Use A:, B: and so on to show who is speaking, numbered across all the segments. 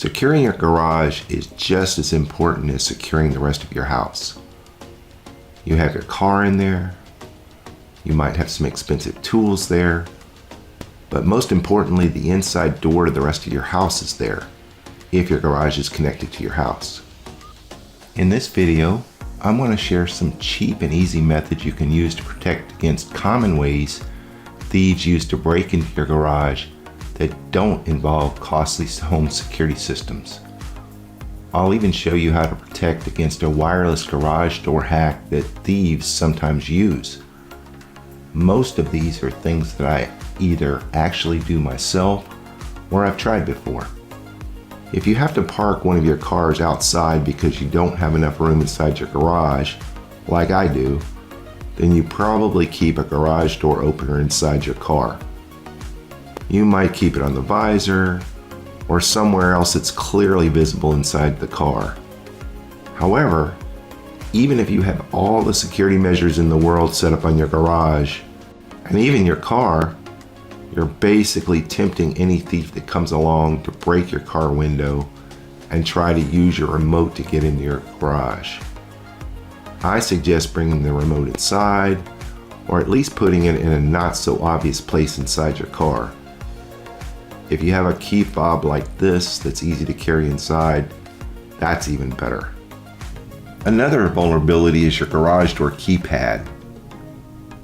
A: Securing your garage is just as important as securing the rest of your house. You have your car in there, you might have some expensive tools there, but most importantly, the inside door to the rest of your house is there, if your garage is connected to your house. In this video, I'm going to share some cheap and easy methods you can use to protect against common ways thieves use to break into your garage that don't involve costly home security systems. I'll even show you how to protect against a wireless garage door hack that thieves sometimes use. Most of these are things that I either actually do myself or I've tried before. If you have to park one of your cars outside because you don't have enough room inside your garage, like I do, then you probably keep a garage door opener inside your car. You might keep it on the visor or somewhere else that's clearly visible inside the car. However, even if you have all the security measures in the world set up on your garage and even your car, you're basically tempting any thief that comes along to break your car window and try to use your remote to get into your garage. I suggest bringing the remote inside, or at least putting it in a not so obvious place inside your car. If you have a key fob like this that's easy to carry inside, that's even better. Another vulnerability is your garage door keypad.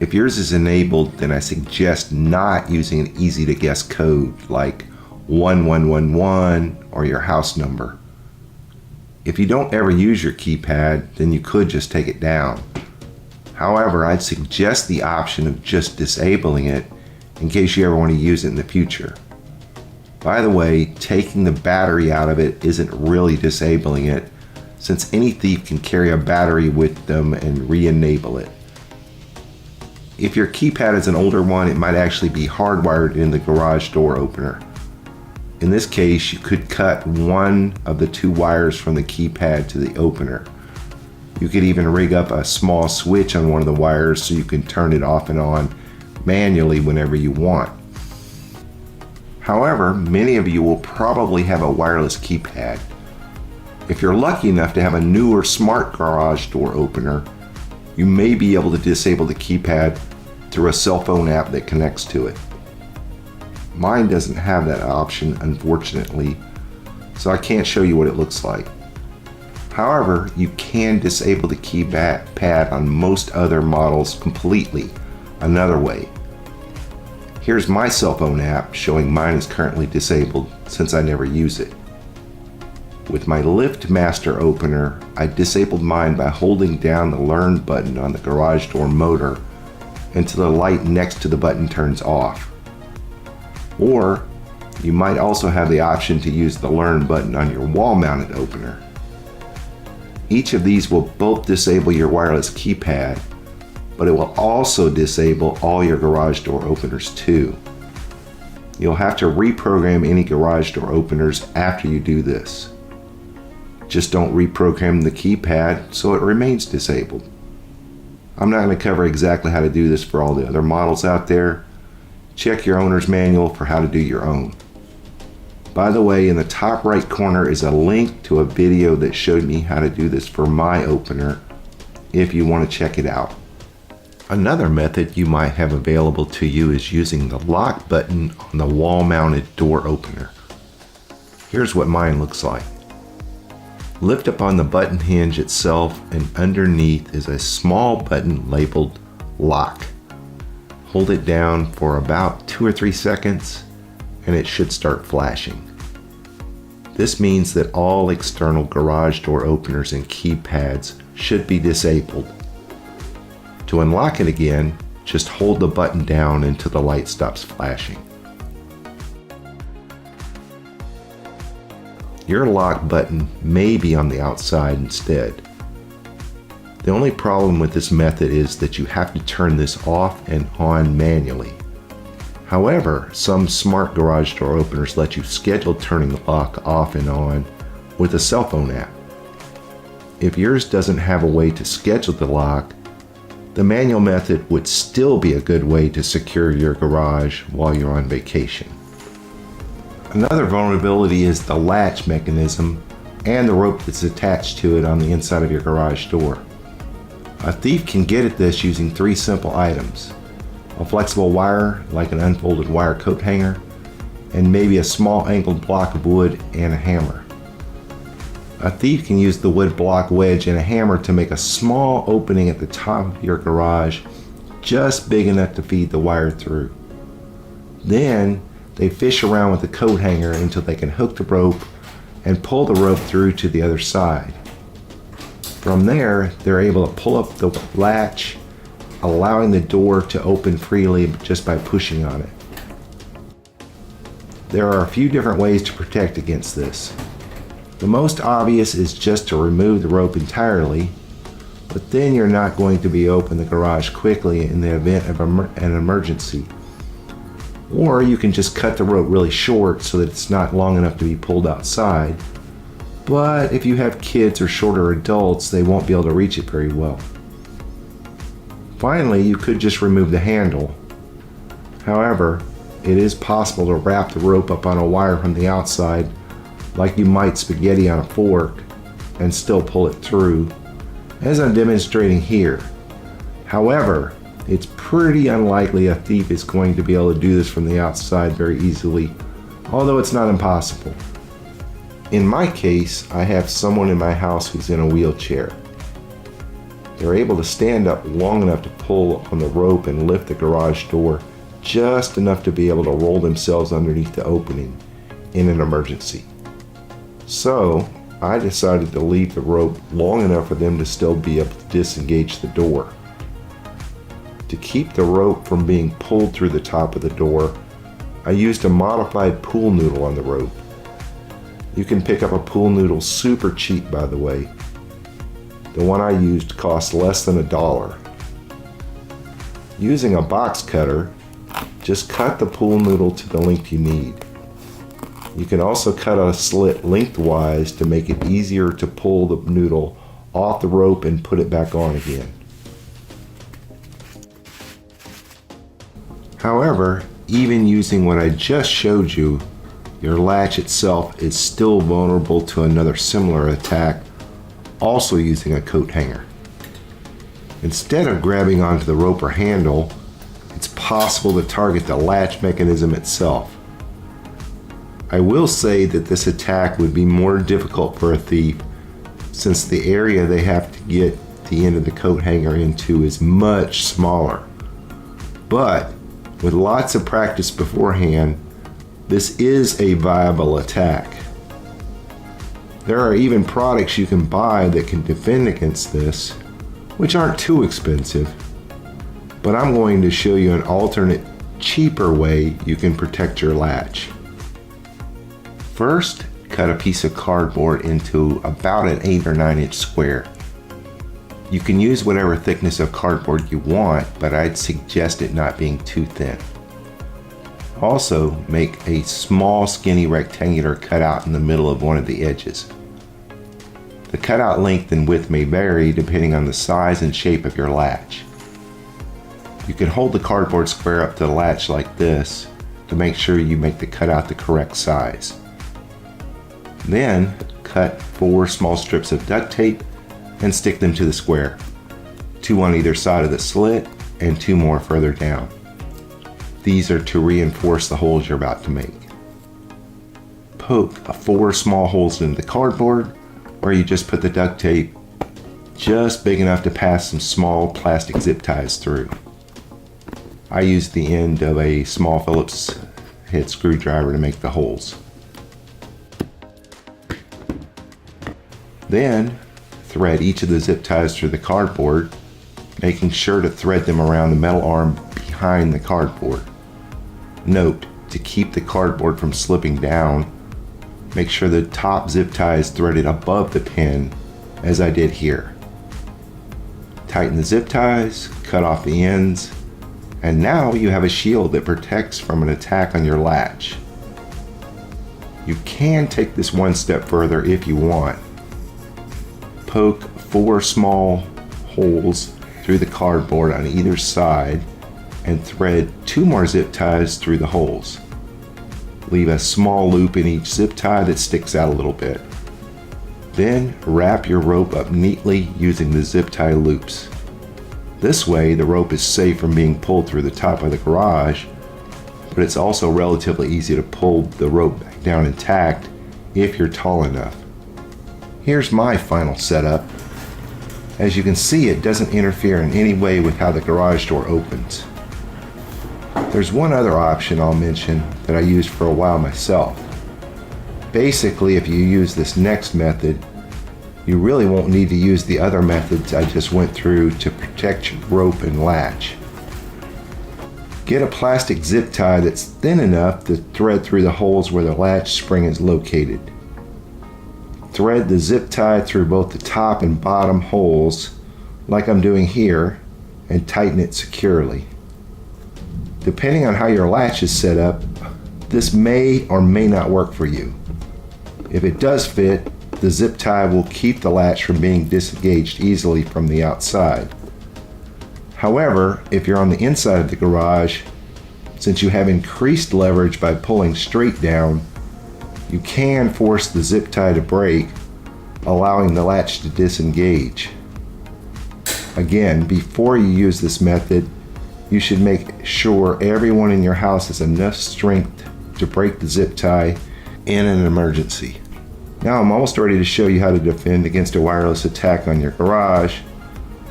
A: If yours is enabled, then I suggest not using an easy to guess code like 1111 or your house number. If you don't ever use your keypad, then you could just take it down. However, I'd suggest the option of just disabling it in case you ever want to use it in the future. By the way, taking the battery out of it isn't really disabling it, since any thief can carry a battery with them and re-enable it. If your keypad is an older one, it might actually be hardwired in the garage door opener. In this case, you could cut one of the two wires from the keypad to the opener. You could even rig up a small switch on one of the wires so you can turn it off and on manually whenever you want. However, many of you will probably have a wireless keypad. If you're lucky enough to have a newer smart garage door opener, you may be able to disable the keypad through a cell phone app that connects to it. Mine doesn't have that option, unfortunately, so I can't show you what it looks like. However, you can disable the keypad on most other models completely another way. Here's my cell phone app showing mine is currently disabled since I never use it. With my Lift Master opener, I disabled mine by holding down the Learn button on the garage door motor until the light next to the button turns off. Or you might also have the option to use the Learn button on your wall-mounted opener. Each of these will both disable your wireless keypad, but it will also disable all your garage door openers too. You'll have to reprogram any garage door openers after you do this. Just don't reprogram the keypad so it remains disabled. I'm not going to cover exactly how to do this for all the other models out there. Check your owner's manual for how to do your own. By the way, in the top right corner is a link to a video that showed me how to do this for my opener if you want to check it out. Another method you might have available to you is using the lock button on the wall-mounted door opener. Here's what mine looks like. Lift up on the button hinge itself, and underneath is a small button labeled Lock. Hold it down for about 2 or 3 seconds and it should start flashing. This means that all external garage door openers and keypads should be disabled. To unlock it again, just hold the button down until the light stops flashing. Your lock button may be on the outside instead. The only problem with this method is that you have to turn this off and on manually. However, some smart garage door openers let you schedule turning the lock off and on with a cell phone app. If yours doesn't have a way to schedule the lock, the manual method would still be a good way to secure your garage while you're on vacation. Another vulnerability is the latch mechanism and the rope that's attached to it on the inside of your garage door. A thief can get at this using 3 simple items: a flexible wire like an unfolded wire coat hanger, and maybe a small angled block of wood and a hammer. A thief can use the wood block wedge and a hammer to make a small opening at the top of your garage, just big enough to feed the wire through. Then they fish around with the coat hanger until they can hook the rope and pull the rope through to the other side. From there, they're able to pull up the latch, allowing the door to open freely just by pushing on it. There are a few different ways to protect against this. The most obvious is just to remove the rope entirely, but then you're not going to be able to open the garage quickly in the event of an emergency. Or you can just cut the rope really short so that it's not long enough to be pulled outside, but if you have kids or shorter adults, they won't be able to reach it very well. Finally, you could just remove the handle. However, it is possible to wrap the rope up on a wire from the outside, like you might spaghetti on a fork, and still pull it through, as I'm demonstrating here. However, it's pretty unlikely a thief is going to be able to do this from the outside very easily, although it's not impossible. In my case, I have someone in my house who's in a wheelchair. They're able to stand up long enough to pull on the rope and lift the garage door just enough to be able to roll themselves underneath the opening in an emergency. So I decided to leave the rope long enough for them to still be able to disengage the door. To keep the rope from being pulled through the top of the door, I used a modified pool noodle on the rope. You can pick up a pool noodle super cheap, by the way. The one I used cost less than $1. Using a box cutter, just cut the pool noodle to the length you need. You can also cut a slit lengthwise to make it easier to pull the noodle off the rope and put it back on again. However, even using what I just showed you, your latch itself is still vulnerable to another similar attack, also using a coat hanger. Instead of grabbing onto the rope or handle, it's possible to target the latch mechanism itself. I will say that this attack would be more difficult for a thief since the area they have to get the end of the coat hanger into is much smaller. But with lots of practice beforehand, this is a viable attack. There are even products you can buy that can defend against this, which aren't too expensive, but I'm going to show you an alternate, cheaper way you can protect your latch. First, cut a piece of cardboard into about an 8 or 9 inch square. You can use whatever thickness of cardboard you want, but I'd suggest it not being too thin. Also, make a small skinny rectangular cutout in the middle of one of the edges. The cutout length and width may vary depending on the size and shape of your latch. You can hold the cardboard square up to the latch like this to make sure you make the cutout the correct size. Then, cut 4 small strips of duct tape and stick them to the square, 2 on either side of the slit and 2 more further down. These are to reinforce the holes you're about to make. Poke 4 small holes into the cardboard, or you just put the duct tape just big enough to pass some small plastic zip ties through. I used the end of a small Phillips head screwdriver to make the holes. Then, thread each of the zip ties through the cardboard, making sure to thread them around the metal arm behind the cardboard. Note, to keep the cardboard from slipping down, make sure the top zip tie is threaded above the pin, as I did here. Tighten the zip ties, cut off the ends, and now you have a shield that protects from an attack on your latch. You can take this one step further if you want. Poke 4 small holes through the cardboard on either side and thread 2 more zip ties through the holes. Leave a small loop in each zip tie that sticks out a little bit. Then wrap your rope up neatly using the zip tie loops. This way the rope is safe from being pulled through the top of the garage, but it's also relatively easy to pull the rope back down intact if you're tall enough. Here's my final setup. As you can see, it doesn't interfere in any way with how the garage door opens. There's one other option I'll mention that I used for a while myself. Basically, if you use this next method, you really won't need to use the other methods I just went through to protect your rope and latch. Get a plastic zip tie that's thin enough to thread through the holes where the latch spring is located. Thread the zip tie through both the top and bottom holes, like I'm doing here, and tighten it securely. Depending on how your latch is set up, this may or may not work for you. If it does fit, the zip tie will keep the latch from being disengaged easily from the outside. However, if you're on the inside of the garage, since you have increased leverage by pulling straight down, you can force the zip tie to break, allowing the latch to disengage. Again, before you use this method, you should make sure everyone in your house has enough strength to break the zip tie in an emergency. Now I'm almost ready to show you how to defend against a wireless attack on your garage,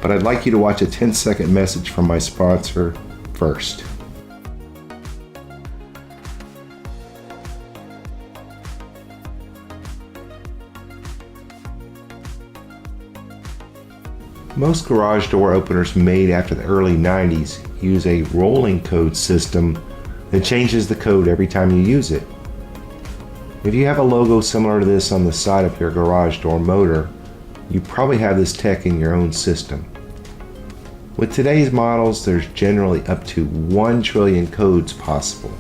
A: but I'd like you to watch a 10-second message from my sponsor first. Most garage door openers made after the early 90s use a rolling code system that changes the code every time you use it. If you have a logo similar to this on the side of your garage door motor, you probably have this tech in your own system. With today's models, there's generally up to 1 trillion codes possible.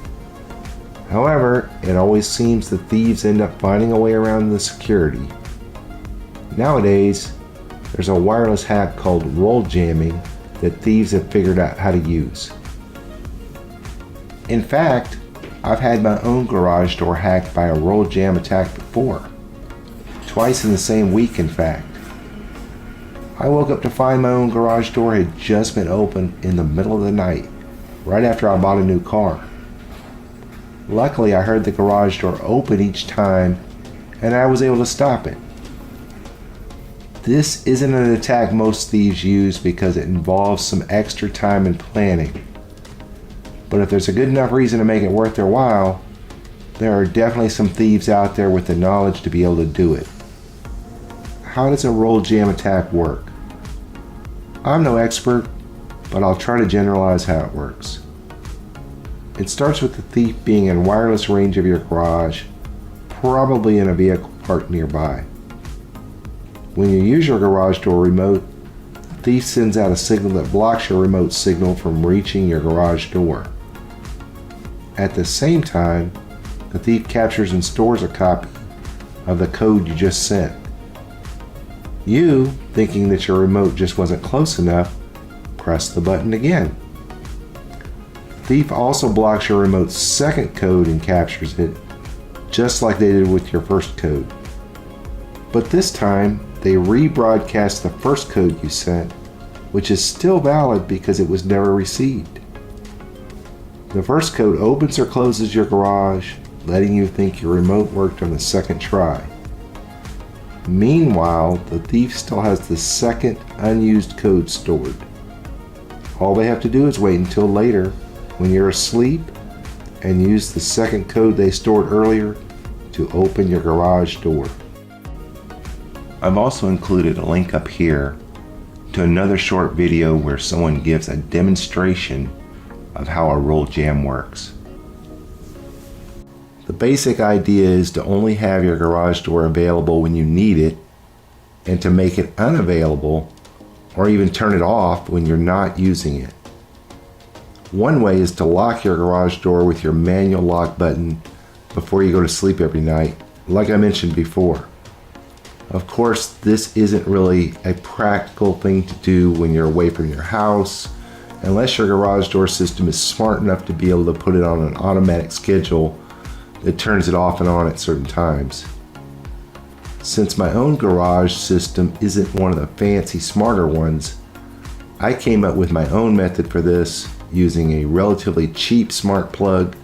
A: However, it always seems that thieves end up finding a way around the security. Nowadays, there's a wireless hack called rolljamming that thieves have figured out how to use. In fact, I've had my own garage door hacked by a rolljam attack before. Twice in the same week, in fact. I woke up to find my own garage door had just been opened in the middle of the night, right after I bought a new car. Luckily, I heard the garage door open each time, and I was able to stop it. This isn't an attack most thieves use because it involves some extra time and planning. But if there's a good enough reason to make it worth their while, there are definitely some thieves out there with the knowledge to be able to do it. How does a rolljam attack work? I'm no expert, but I'll try to generalize how it works. It starts with the thief being in wireless range of your garage, probably in a vehicle parked nearby. When you use your garage door remote, the thief sends out a signal that blocks your remote signal from reaching your garage door. At the same time, the thief captures and stores a copy of the code you just sent. You, thinking that your remote just wasn't close enough, press the button again. The thief also blocks your remote's second code and captures it, just like they did with your first code. But this time, they rebroadcast the first code you sent, which is still valid because it was never received. The first code opens or closes your garage, letting you think your remote worked on the second try. Meanwhile, the thief still has the second unused code stored. All they have to do is wait until later, when you're asleep, and use the second code they stored earlier to open your garage door. I've also included a link up here to another short video where someone gives a demonstration of how a rolljam works. The basic idea is to only have your garage door available when you need it, and to make it unavailable or even turn it off when you're not using it. One way is to lock your garage door with your manual lock button before you go to sleep every night, like I mentioned before. Of course, this isn't really a practical thing to do when you're away from your house, unless your garage door system is smart enough to be able to put it on an automatic schedule that turns it off and on at certain times. Since my own garage system isn't one of the fancy, smarter ones, I came up with my own method for this using a relatively cheap smart plug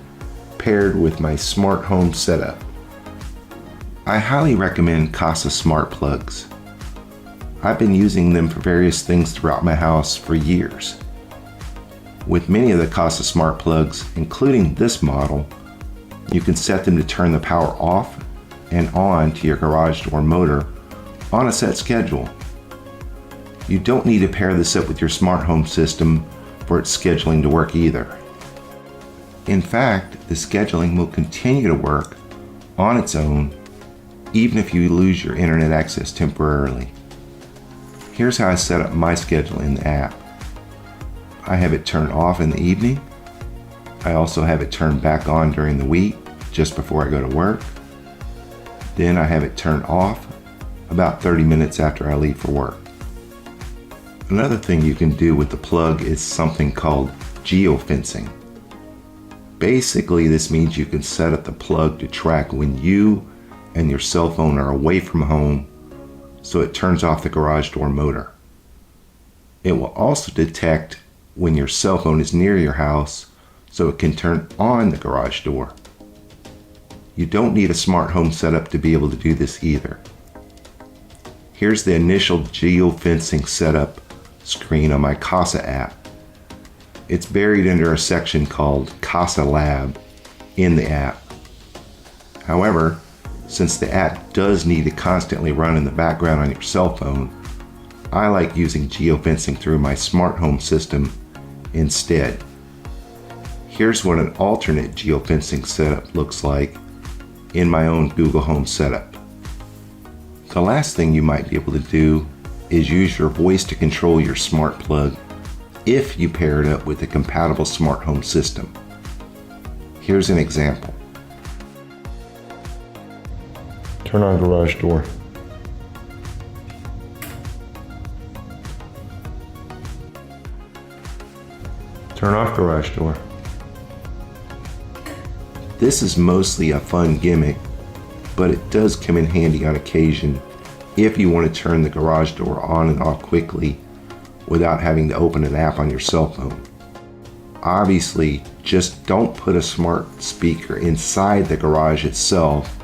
A: paired with my smart home setup. I highly recommend Casa smart plugs. I've been using them for various things throughout my house for years. With many of the Casa smart plugs, including this model, you can set them to turn the power off and on to your garage door motor on a set schedule. You don't need to pair this up with your smart home system for its scheduling to work either. In fact, the scheduling will continue to work on its own even if you lose your internet access temporarily. Here's how I set up my schedule in the app. I have it turned off in the evening. I also have it turned back on during the week just before I go to work. Then I have it turned off about 30 minutes after I leave for work. Another thing you can do with the plug is something called geofencing. Basically, this means you can set up the plug to track when you and your cell phone are away from home, so it turns off the garage door motor. It will also detect when your cell phone is near your house, so it can turn on the garage door. You don't need a smart home setup to be able to do this either. Here's the initial geofencing setup screen on my Casa app. It's buried under a section called Casa Lab in the app. However, since the app does need to constantly run in the background on your cell phone, I like using geofencing through my smart home system instead. Here's what an alternate geofencing setup looks like in my own Google Home setup. The last thing you might be able to do is use your voice to control your smart plug if you pair it up with a compatible smart home system. Here's an example. Turn on garage door. Turn off garage door. This is mostly a fun gimmick, but it does come in handy on occasion if you want to turn the garage door on and off quickly without having to open an app on your cell phone. Obviously, just don't put a smart speaker inside the garage itself,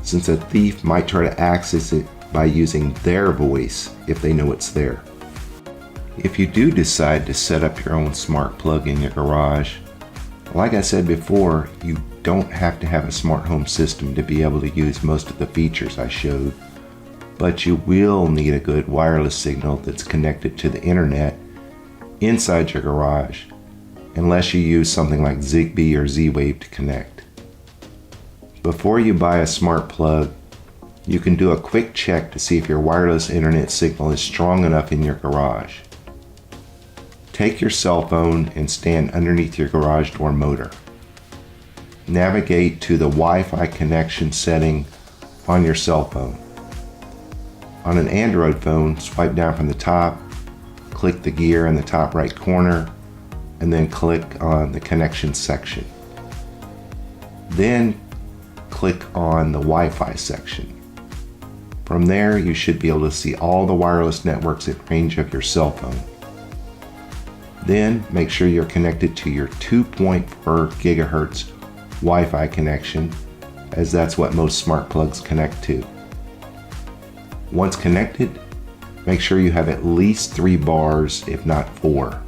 A: since a thief might try to access it by using their voice if they know it's there. If you do decide to set up your own smart plug in your garage, like I said before, you don't have to have a smart home system to be able to use most of the features I showed, but you will need a good wireless signal that's connected to the internet inside your garage, unless you use something like Zigbee or Z-Wave to connect. Before you buy a smart plug, you can do a quick check to see if your wireless internet signal is strong enough in your garage. Take your cell phone and stand underneath your garage door motor. Navigate to the Wi-Fi connection setting on your cell phone. On an Android phone, swipe down from the top, click the gear in the top right corner, and then click on the connection section. Then click on the Wi-Fi section. From there, you should be able to see all the wireless networks in range of your cell phone. Then make sure you're connected to your 2.4 gigahertz Wi-Fi connection, as that's what most smart plugs connect to. Once connected, make sure you have at least 3 bars, if not 4.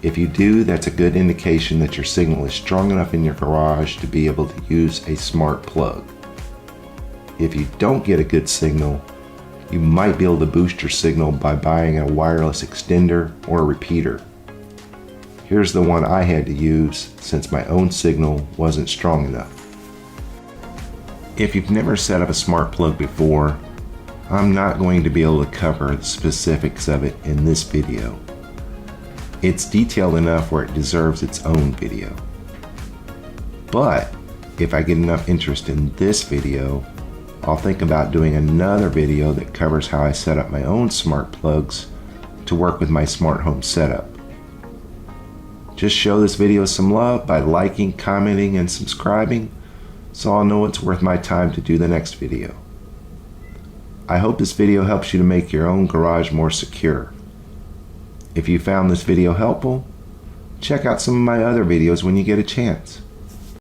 A: If you do, that's a good indication that your signal is strong enough in your garage to be able to use a smart plug. If you don't get a good signal, you might be able to boost your signal by buying a wireless extender or a repeater. Here's the one I had to use since my own signal wasn't strong enough. If you've never set up a smart plug before, I'm not going to be able to cover the specifics of it in this video. It's detailed enough where it deserves its own video. But if I get enough interest in this video, I'll think about doing another video that covers how I set up my own smart plugs to work with my smart home setup. Just show this video some love by liking, commenting, and subscribing so I'll know it's worth my time to do the next video. I hope this video helps you to make your own garage more secure. If you found this video helpful, check out some of my other videos when you get a chance.